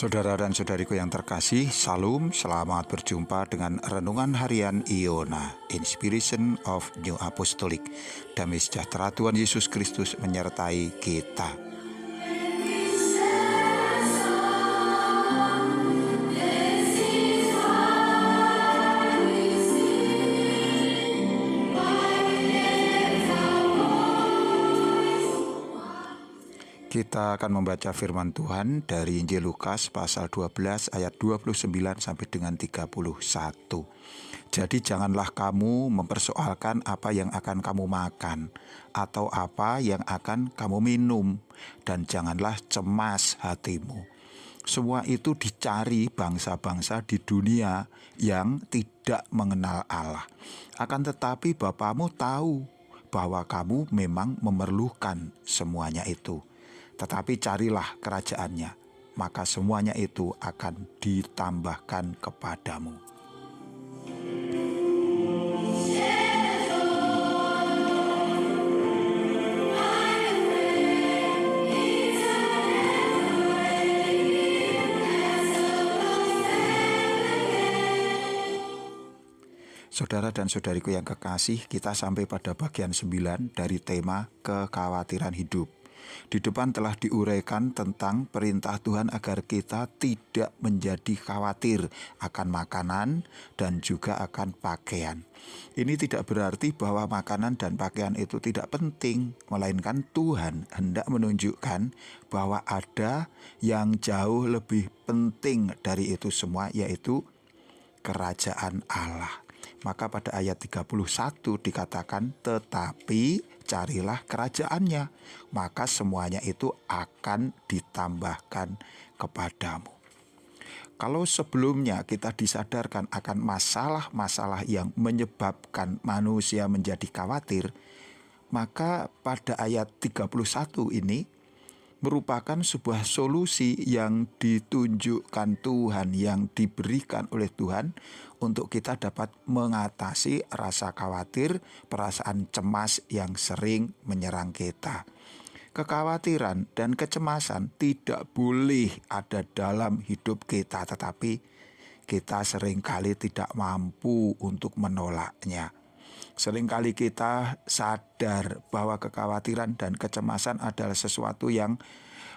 Saudara dan saudariku yang terkasih, Salam, selamat berjumpa dengan Renungan Harian Iona, Inspiration of New Apostolic. Damai sejahtera Tuhan Yesus Kristus menyertai kita. Kita akan membaca firman Tuhan dari Injil Lukas pasal 12 ayat 29 sampai dengan 31. Jadi janganlah kamu mempersoalkan apa yang akan kamu makan atau apa yang akan kamu minum, dan janganlah cemas hatimu. Semua itu dicari bangsa-bangsa di dunia yang tidak mengenal Allah. Akan tetapi Bapamu tahu bahwa kamu memang memerlukan semuanya itu. Tetapi carilah kerajaannya, maka semuanya itu akan ditambahkan kepadamu. Saudara dan saudariku yang kekasih, kita sampai pada bagian 9 dari tema kekhawatiran hidup. Di depan telah diuraikan tentang perintah Tuhan agar kita tidak menjadi khawatir akan makanan dan juga akan pakaian. Ini tidak berarti bahwa makanan dan pakaian itu tidak penting, melainkan Tuhan hendak menunjukkan bahwa ada yang jauh lebih penting dari itu semua, yaitu kerajaan Allah. Maka pada ayat 31 dikatakan, tetapi carilah kerajaannya, maka semuanya itu akan ditambahkan kepadamu. Kalau sebelumnya kita disadarkan akan masalah-masalah yang menyebabkan manusia menjadi khawatir, maka pada ayat 31 ini merupakan sebuah solusi yang ditunjukkan Tuhan, yang diberikan oleh Tuhan untuk kita dapat mengatasi rasa khawatir, perasaan cemas yang sering menyerang kita. Kekhawatiran dan kecemasan tidak boleh ada dalam hidup kita, tetapi kita seringkali tidak mampu untuk menolaknya. Seringkali kita sadar bahwa kekhawatiran dan kecemasan adalah sesuatu yang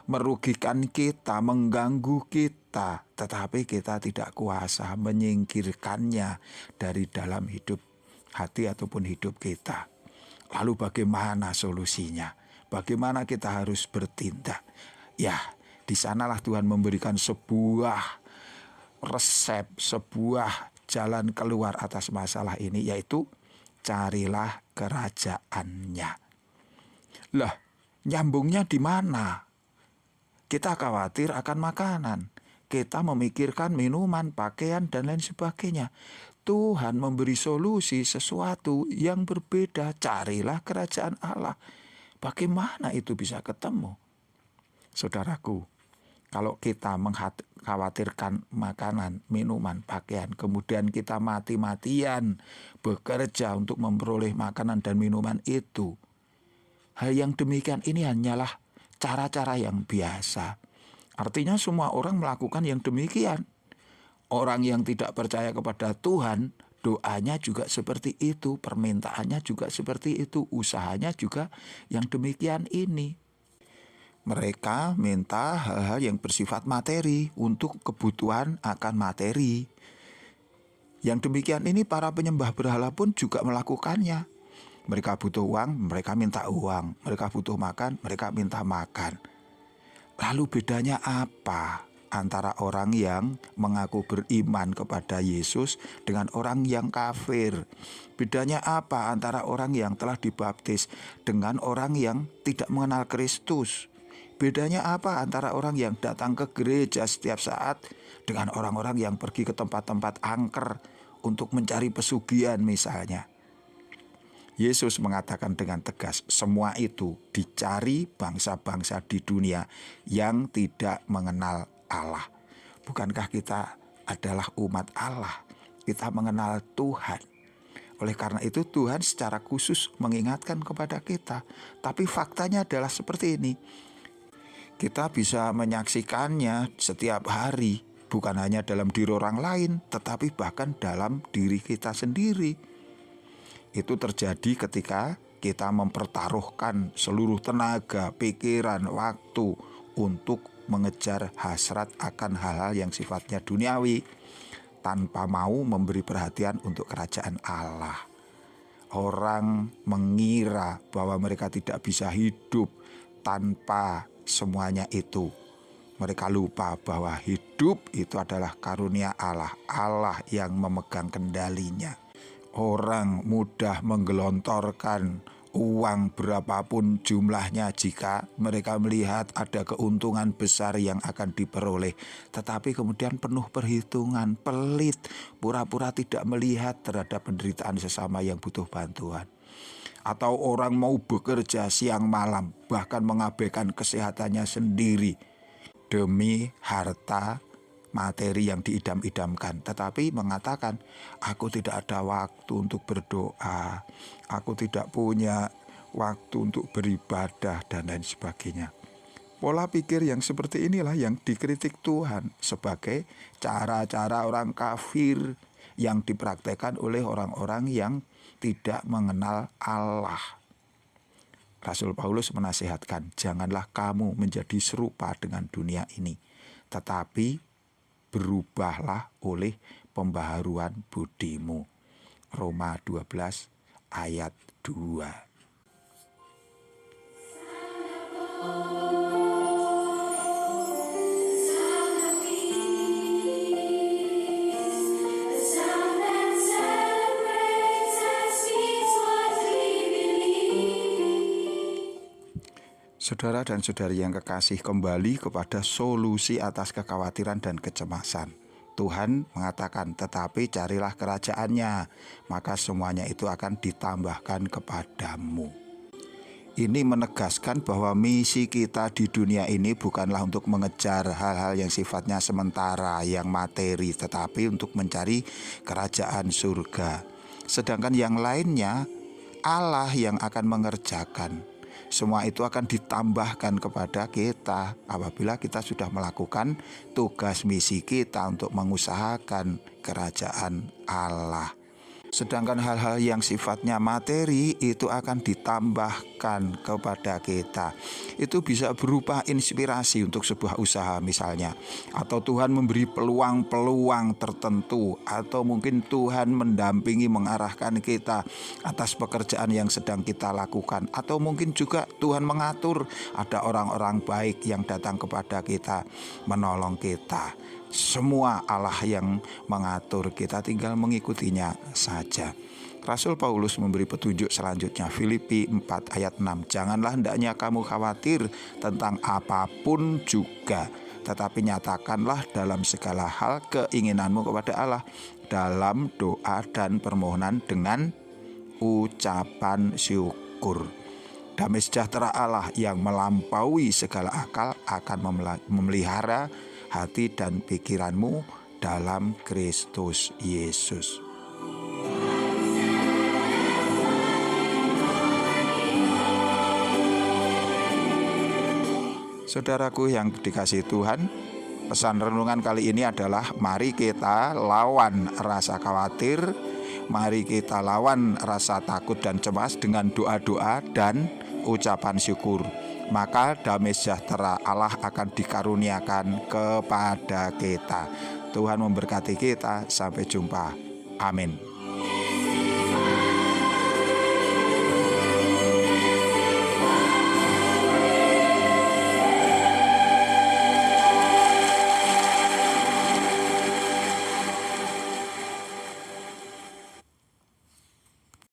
merugikan kita, mengganggu kita, tetapi kita tidak kuasa menyingkirkannya dari dalam hidup hati ataupun hidup kita. Lalu bagaimana solusinya? Bagaimana kita harus bertindak? Ya, di sanalah Tuhan memberikan sebuah resep, sebuah jalan keluar atas masalah ini, yaitu carilah kerajaannya. Lah, nyambungnya di mana? Kita khawatir akan makanan, kita memikirkan minuman, pakaian, dan lain sebagainya. Tuhan memberi solusi sesuatu yang berbeda. Carilah kerajaan Allah. Bagaimana itu bisa ketemu? Saudaraku, kalau kita mengkhawatirkan makanan, minuman, pakaian, kemudian kita mati-matian bekerja untuk memperoleh makanan dan minuman itu, hal yang demikian ini hanyalah cara-cara yang biasa. Artinya semua orang melakukan yang demikian. Orang yang tidak percaya kepada Tuhan, doanya juga seperti itu, permintaannya juga seperti itu, usahanya juga yang demikian ini. Mereka minta hal-hal yang bersifat materi untuk kebutuhan akan materi. Yang demikian ini para penyembah berhala pun juga melakukannya. Mereka butuh uang, mereka minta uang. Mereka butuh makan, mereka minta makan. Lalu bedanya apa antara orang yang mengaku beriman kepada Yesus dengan orang yang kafir? Bedanya apa antara orang yang telah dibaptis dengan orang yang tidak mengenal Kristus? Bedanya apa antara orang yang datang ke gereja setiap saat dengan orang-orang yang pergi ke tempat-tempat angker untuk mencari pesugihan misalnya? Yesus mengatakan dengan tegas, semua itu dicari bangsa-bangsa di dunia yang tidak mengenal Allah. Bukankah kita adalah umat Allah? Kita mengenal Tuhan. Oleh karena itu Tuhan secara khusus mengingatkan kepada kita. Tapi faktanya adalah seperti ini. Kita bisa menyaksikannya setiap hari, bukan hanya dalam diri orang lain, tetapi bahkan dalam diri kita sendiri. Itu terjadi ketika kita mempertaruhkan seluruh tenaga, pikiran, waktu untuk mengejar hasrat akan hal-hal yang sifatnya duniawi, tanpa mau memberi perhatian untuk kerajaan Allah. Orang mengira bahwa mereka tidak bisa hidup tanpa semuanya itu. Mereka lupa bahwa hidup itu adalah karunia Allah, Allah yang memegang kendalinya. Orang mudah menggelontorkan uang berapapun jumlahnya jika mereka melihat ada keuntungan besar yang akan diperoleh. Tetapi kemudian penuh perhitungan, pelit, pura-pura tidak melihat terhadap penderitaan sesama yang butuh bantuan. Atau orang mau bekerja siang malam, bahkan mengabaikan kesehatannya sendiri demi harta materi yang diidam-idamkan, tetapi mengatakan, aku tidak ada waktu untuk berdoa, aku tidak punya waktu untuk beribadah, dan lain sebagainya. Pola pikir yang seperti inilah yang dikritik Tuhan sebagai cara-cara orang kafir yang dipraktekkan oleh orang-orang yang tidak mengenal Allah. Rasul Paulus menasihatkan, janganlah kamu menjadi serupa dengan dunia ini, tetapi berubahlah oleh pembaharuan budimu. Roma 12 ayat 2. Saudara dan saudari yang kekasih, kembali kepada solusi atas kekhawatiran dan kecemasan. Tuhan mengatakan, tetapi carilah kerajaannya, maka semuanya itu akan ditambahkan kepadamu. Ini menegaskan bahwa misi kita di dunia ini bukanlah untuk mengejar hal-hal yang sifatnya sementara, yang materi, tetapi untuk mencari kerajaan surga. Sedangkan yang lainnya, Allah yang akan mengerjakan. Semua itu akan ditambahkan kepada kita apabila kita sudah melakukan tugas misi kita untuk mengusahakan kerajaan Allah. Sedangkan hal-hal yang sifatnya materi itu akan ditambahkan kepada kita. Itu bisa berupa inspirasi untuk sebuah usaha misalnya. Atau Tuhan memberi peluang-peluang tertentu. Atau mungkin Tuhan mendampingi, mengarahkan kita atas pekerjaan yang sedang kita lakukan. Atau mungkin juga Tuhan mengatur ada orang-orang baik yang datang kepada kita, menolong kita. Semua Allah yang mengatur, kita tinggal mengikutinya saja. Rasul Paulus memberi petunjuk selanjutnya, Filipi 4 ayat 6. Janganlah hendaknya kamu khawatir tentang apapun juga, tetapi nyatakanlah dalam segala hal keinginanmu kepada Allah dalam doa dan permohonan dengan ucapan syukur. Damai sejahtera Allah yang melampaui segala akal akan memelihara hati dan pikiranmu dalam Kristus Yesus. Saudaraku yang dikasihi Tuhan, pesan renungan kali ini adalah mari kita lawan rasa khawatir, mari kita lawan rasa takut dan cemas dengan doa-doa dan ucapan syukur. Maka damai sejahtera Allah akan dikaruniakan kepada kita. Tuhan memberkati kita. Sampai jumpa. Amin.